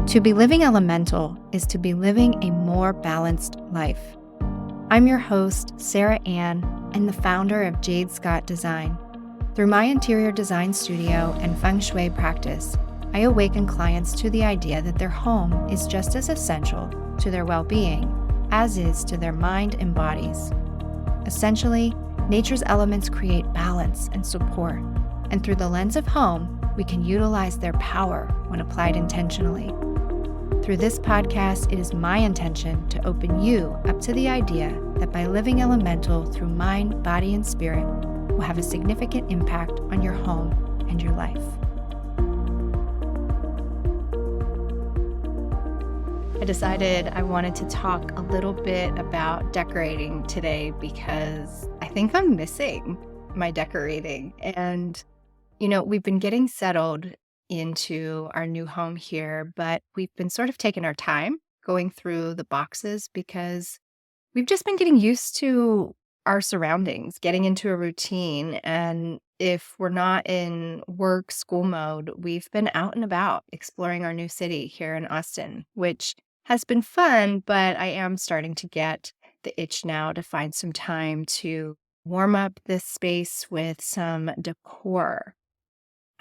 To be living elemental is to be living a more balanced life. I'm your host, Sara and the founder of Jade Scott Design. Through my interior design studio and feng shui practice, I awaken clients to the idea that their home is just as essential to their well-being as is to their mind and bodies. Essentially, nature's elements create balance and support, and through the lens of home, we can utilize their power when applied intentionally. Through this podcast, it is my intention to open you up to the idea that by living elemental through mind, body, and spirit will have a significant impact on your home and your life. I decided I wanted to talk a little bit about decorating today because I think I'm missing my decorating. And, we've been getting settled into our new home here, but we've been sort of taking our time going through the boxes because we've just been getting used to our surroundings, getting into a routine. And if we're not in work, school mode, we've been out and about exploring our new city here in Austin, which has been fun, but I am starting to get the itch now to find some time to warm up this space with some decor.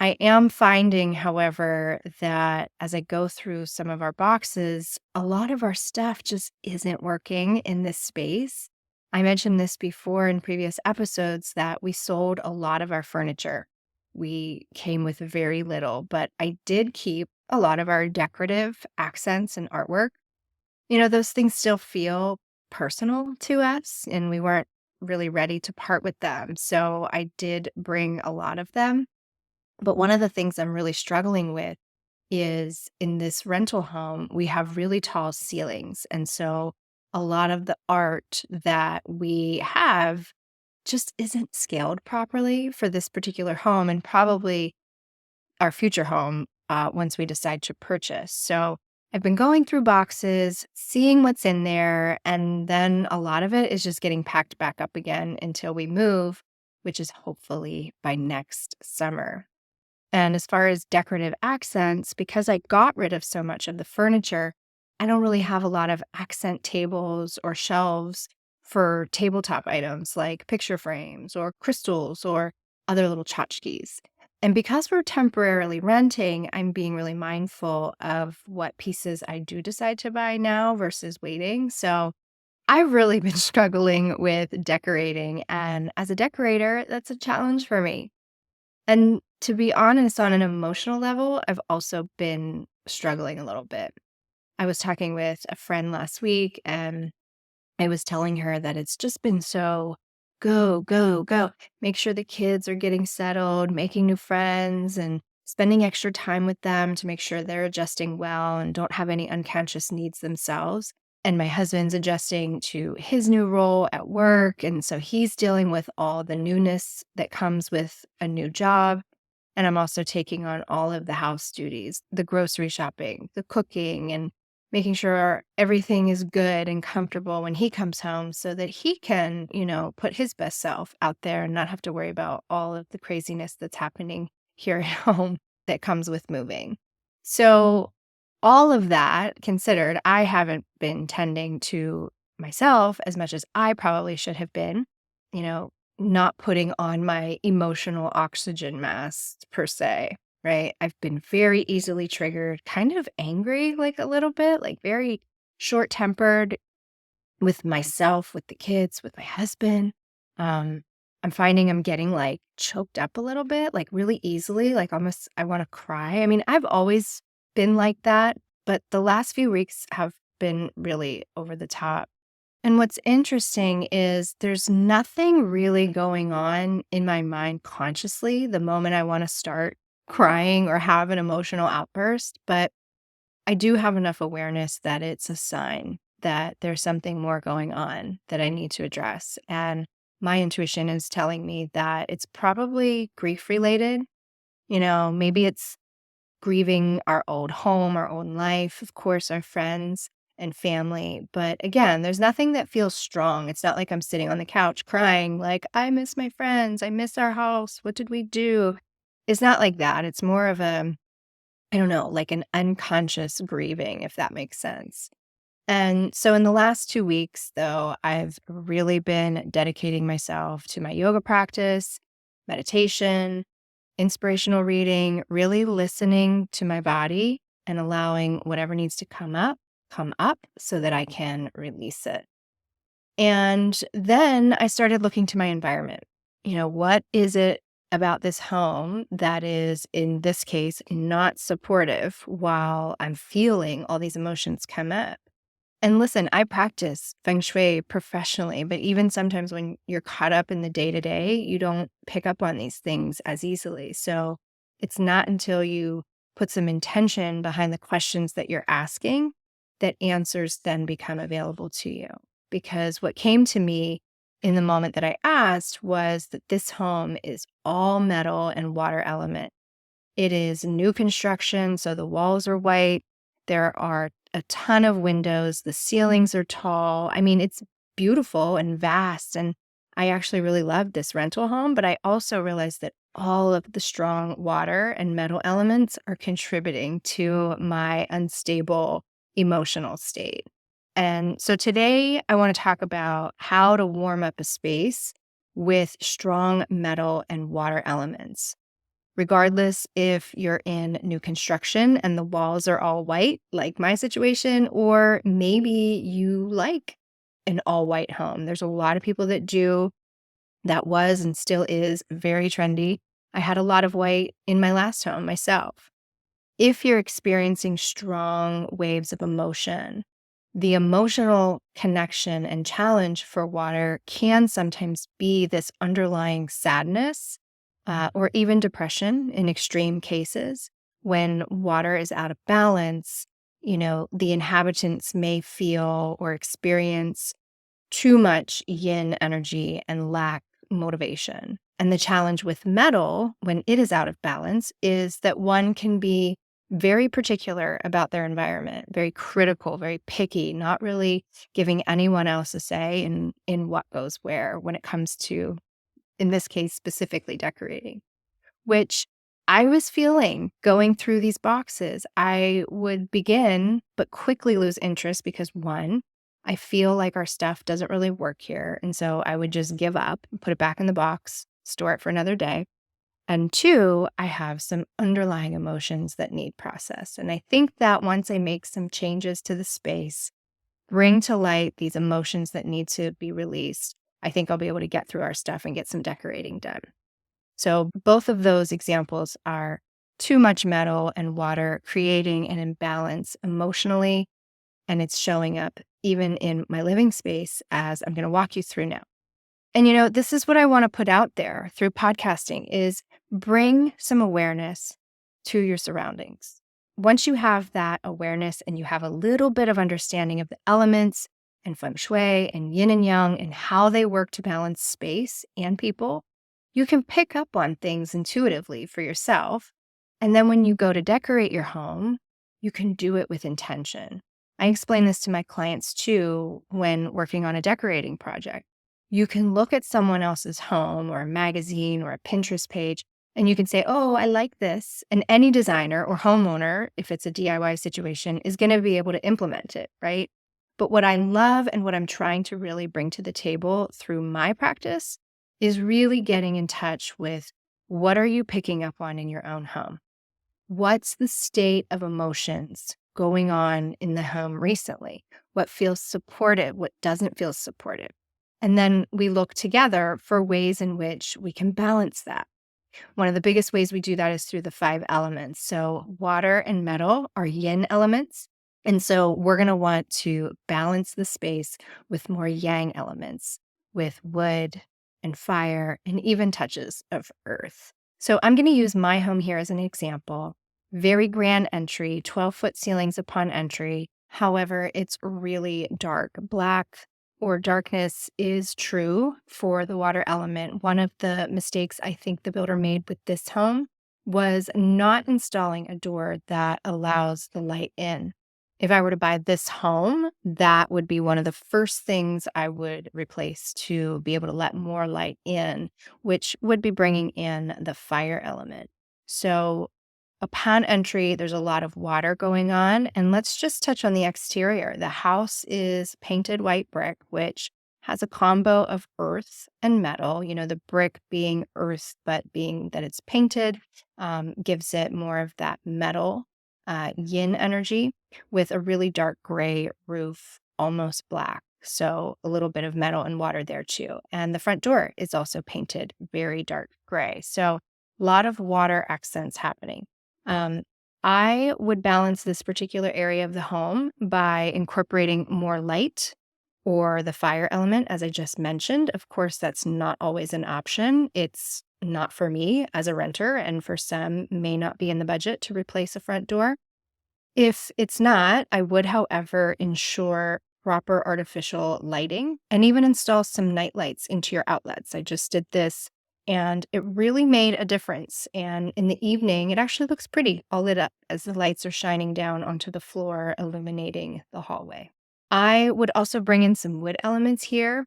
I am finding, however, that as I go through some of our boxes, a lot of our stuff just isn't working in this space. I mentioned this before in previous episodes that we sold a lot of our furniture. We came with very little, but I did keep a lot of our decorative accents and artwork. Those things still feel personal to us, and we weren't really ready to part with them. So I did bring a lot of them. But one of the things I'm really struggling with is in this rental home, we have really tall ceilings. And so a lot of the art that we have just isn't scaled properly for this particular home and probably our future home once we decide to purchase. So I've been going through boxes, seeing what's in there, and then a lot of it is just getting packed back up again until we move, which is hopefully by next summer. And as far as decorative accents, because I got rid of so much of the furniture, I don't really have a lot of accent tables or shelves for tabletop items like picture frames or crystals or other little tchotchkes. And because we're temporarily renting, I'm being really mindful of what pieces I do decide to buy now versus waiting. So I've really been struggling with decorating. And as a decorator, that's a challenge for me. And to be honest, on an emotional level, I've also been struggling a little bit. I was talking with a friend last week and I was telling her that it's just been so go, go, go. Make sure the kids are getting settled, making new friends, and spending extra time with them to make sure they're adjusting well and don't have any unconscious needs themselves. And my husband's adjusting to his new role at work. And so he's dealing with all the newness that comes with a new job. And I'm also taking on all of the house duties, the grocery shopping, the cooking, and making sure everything is good and comfortable when he comes home so that he can, put his best self out there and not have to worry about all of the craziness that's happening here at home that comes with moving. So all of that considered, I haven't been tending to myself as much as I probably should have been, you know, not putting on my emotional oxygen mask per se, right? I've been very easily triggered, kind of angry, like a little bit, like very short tempered with myself, with the kids, with my husband. Um, I'm finding I'm getting like choked up a little bit, like really easily, like almost I want to cry. I mean, I've always been like that, but the last few weeks have been really over the top. And what's interesting is there's nothing really going on in my mind consciously the moment I want to start crying or have an emotional outburst, but I do have enough awareness that it's a sign that there's something more going on that I need to address. And my intuition is telling me that it's probably grief related. Maybe it's grieving our old home, our own life, of course, our friends and family. But again, there's nothing that feels strong. It's not like I'm sitting on the couch crying, like, I miss my friends. I miss our house. What did we do? It's not like that. It's more of a I don't know, like an unconscious grieving, if that makes sense. And so in the last 2 weeks, though, I've really been dedicating myself to my yoga practice, meditation, inspirational reading, really listening to my body and allowing whatever needs to come up so that I can release it. And then I started looking to my environment. What is it about this home that is, in this case, not supportive while I'm feeling all these emotions come up? And listen, I practice feng shui professionally, but even sometimes when you're caught up in the day to day, you don't pick up on these things as easily. So it's not until you put some intention behind the questions that you're asking that answers then become available to you. Because what came to me in the moment that I asked was that this home is all metal and water element. It is new construction, so the walls are white. There are a ton of windows. The ceilings are tall. I mean, it's beautiful and vast. And I actually really loved this rental home, but I also realized that all of the strong water and metal elements are contributing to my unstable emotional state. And so today I want to talk about how to warm up a space with strong metal and water elements regardless if you're in new construction and the walls are all white, like my situation, or maybe you like an all white home. There's a lot of people that do. That was and still is very trendy. I had a lot of white in my last home myself. If you're experiencing strong waves of emotion, the emotional connection and challenge for water can sometimes be this underlying sadness or even depression in extreme cases. When water is out of balance, the inhabitants may feel or experience too much yin energy and lack motivation. And the challenge with metal, when it is out of balance, is that one can be very particular about their environment, very critical, very picky, not really giving anyone else a say in what goes where when it comes to, in this case, specifically decorating, which I was feeling going through these boxes. I would begin, but quickly lose interest because one, I feel like our stuff doesn't really work here. And so I would just give up and put it back in the box, store it for another day. And two, I have some underlying emotions that need process. And I think that once I make some changes to the space, bring to light these emotions that need to be released, I think I'll be able to get through our stuff and get some decorating done. So both of those examples are too much metal and water creating an imbalance emotionally, and it's showing up even in my living space as I'm going to walk you through now. And this is what I want to put out there through podcasting is bring some awareness to your surroundings. Once you have that awareness and you have a little bit of understanding of the elements and feng shui and yin and yang and how they work to balance space and people, you can pick up on things intuitively for yourself. And then when you go to decorate your home, you can do it with intention. I explain this to my clients too when working on a decorating project. You can look at someone else's home or a magazine or a Pinterest page, and you can say, oh, I like this. And any designer or homeowner, if it's a DIY situation, is going to be able to implement it, right? But what I love and what I'm trying to really bring to the table through my practice is really getting in touch with what are you picking up on in your own home? What's the state of emotions going on in the home recently? What feels supportive? What doesn't feel supportive? And then we look together for ways in which we can balance that. One of the biggest ways we do that is through the 5 elements. So water and metal are yin elements. And so we're going to want to balance the space with more yang elements, with wood and fire and even touches of earth. So I'm going to use my home here as an example. Very grand entry, 12-foot ceilings upon entry. However, it's really dark. Black or darkness is true for the water element. One of the mistakes I think the builder made with this home was not installing a door that allows the light in. If I were to buy this home, that would be one of the first things I would replace to be able to let more light in, which would be bringing in the fire element. So upon entry, there's a lot of water going on. And let's just touch on the exterior. The house is painted white brick, which has a combo of earth and metal. The brick being earth, but being that it's painted, gives it more of that metal yin energy with a really dark gray roof, almost black. So a little bit of metal and water there too. And the front door is also painted very dark gray. So a lot of water accents happening. Um, I would balance this particular area of the home by incorporating more light or the fire element, as I just mentioned. Of course, that's not always an option. It's not for me as a renter, and for some, may not be in the budget to replace a front door. If it's not, I would, however, ensure proper artificial lighting and even install some night lights into your outlets. I just did this and it really made a difference. And in the evening, it actually looks pretty all lit up as the lights are shining down onto the floor, illuminating the hallway. I would also bring in some wood elements here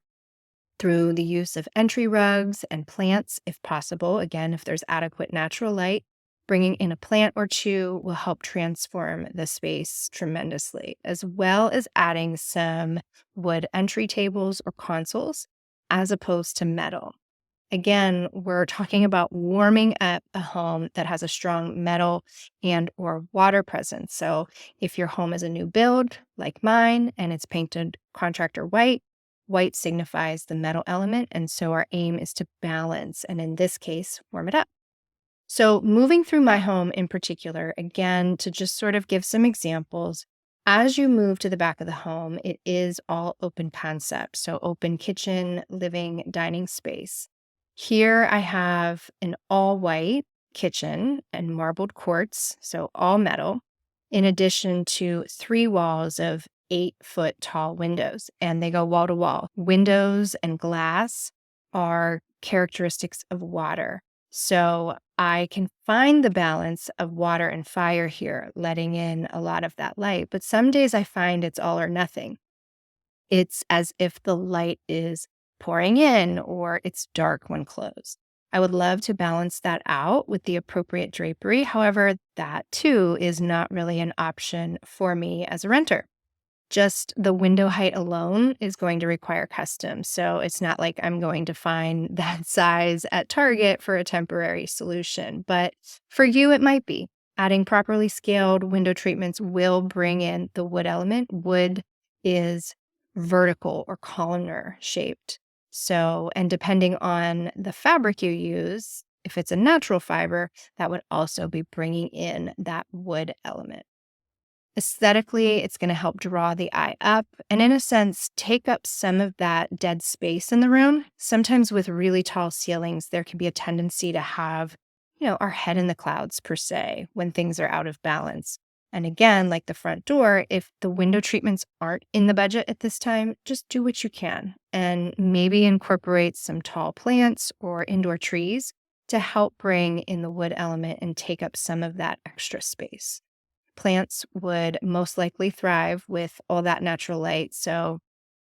through the use of entry rugs and plants, if possible. Again, if there's adequate natural light, bringing in a plant or two will help transform the space tremendously, as well as adding some wood entry tables or consoles as opposed to metal. Again, we're talking about warming up a home that has a strong metal and or water presence. So if your home is a new build like mine and it's painted contractor white, white signifies the metal element. And so our aim is to balance, and in this case, warm it up. So moving through my home in particular, again, to just sort of give some examples, as you move to the back of the home, it is all open concept. So open kitchen, living, dining space. Here I have an all white kitchen and marbled quartz, so all metal, in addition to 3 walls of 8-foot tall windows, and they go wall to wall. Windows and glass are characteristics of water. So I can find the balance of water and fire here, letting in a lot of that light. But some days I find it's all or nothing. It's as if the light is pouring in or it's dark when closed. I would love to balance that out with the appropriate drapery. However, that too is not really an option for me as a renter. Just the window height alone is going to require custom. So it's not like I'm going to find that size at Target for a temporary solution. But for you, it might be. Adding properly scaled window treatments will bring in the wood element. Wood is vertical or columnar shaped. So, and depending on the fabric you use, if it's a natural fiber, that would also be bringing in that wood element. Aesthetically, it's going to help draw the eye up and, in a sense, take up some of that dead space in the room. Sometimes with really tall ceilings, there can be a tendency to have, our head in the clouds, per se, when things are out of balance. And again, like the front door, if the window treatments aren't in the budget at this time, just do what you can and maybe incorporate some tall plants or indoor trees to help bring in the wood element and take up some of that extra space. Plants would most likely thrive with all that natural light, so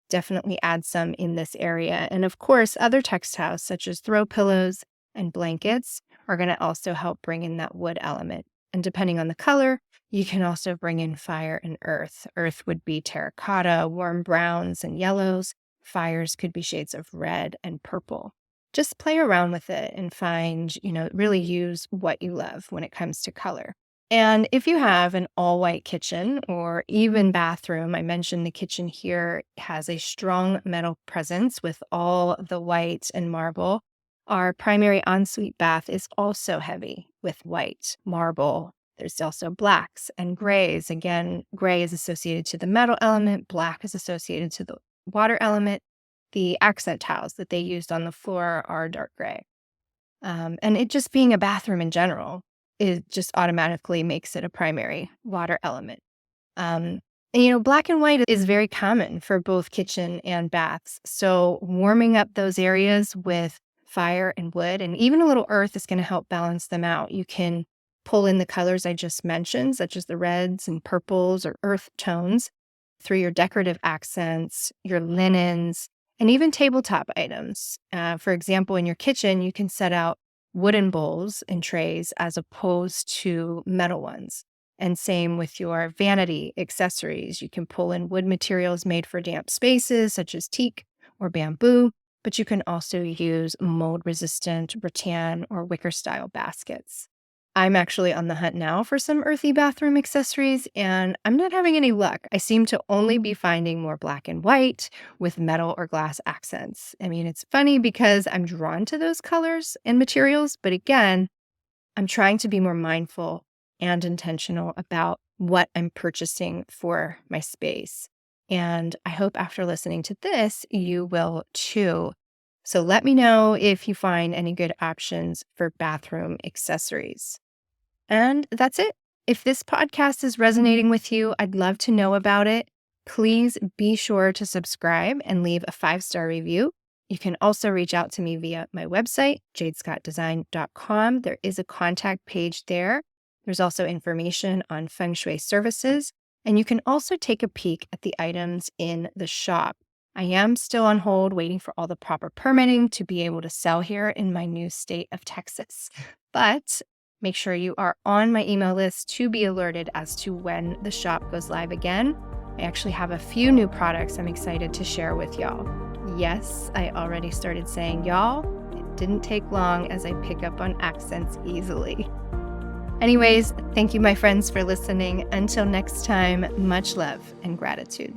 definitely add some in this area. And of course, other textiles such as throw pillows and blankets are going to also help bring in that wood element. And depending on the color, you can also bring in fire and earth. Earth would be terracotta, warm browns and yellows. Fires could be shades of red and purple. Just play around with it and find, really use what you love when it comes to color. And if you have an all-white kitchen or even bathroom, I mentioned the kitchen here has a strong metal presence with all the white and marble. Our primary ensuite bath is also heavy with white marble. There's also blacks and grays. Again, gray is associated to the metal element. Black is associated to the water element. The accent tiles that they used on the floor are dark gray. And it just being a bathroom in general, it just automatically makes it a primary water element. Black and white is very common for both kitchen and baths. So warming up those areas with fire and wood and even a little earth is going to help balance them out. You can pull in the colors I just mentioned, such as the reds and purples or earth tones, through your decorative accents, your linens, and even tabletop items. For example, in your kitchen, you can set out wooden bowls and trays as opposed to metal ones. And same with your vanity accessories. You can pull in wood materials made for damp spaces, such as teak or bamboo, but you can also use mold resistant rattan or wicker style baskets. I'm actually on the hunt now for some earthy bathroom accessories, and I'm not having any luck. I seem to only be finding more black and white with metal or glass accents. I mean, it's funny because I'm drawn to those colors and materials, but again, I'm trying to be more mindful and intentional about what I'm purchasing for my space. And I hope after listening to this, you will too. So let me know if you find any good options for bathroom accessories. And that's it. If this podcast is resonating with you, I'd love to know about it. Please be sure to subscribe and leave a 5-star review. You can also reach out to me via my website, jadescottdesign.com. There is a contact page there. There's also information on feng shui services, and you can also take a peek at the items in the shop. I am still on hold waiting for all the proper permitting to be able to sell here in my new state of Texas. But make sure you are on my email list to be alerted as to when the shop goes live again. I actually have a few new products I'm excited to share with y'all. Yes, I already started saying y'all. It didn't take long as I pick up on accents easily. Anyways, thank you, my friends, for listening. Until next time, much love and gratitude.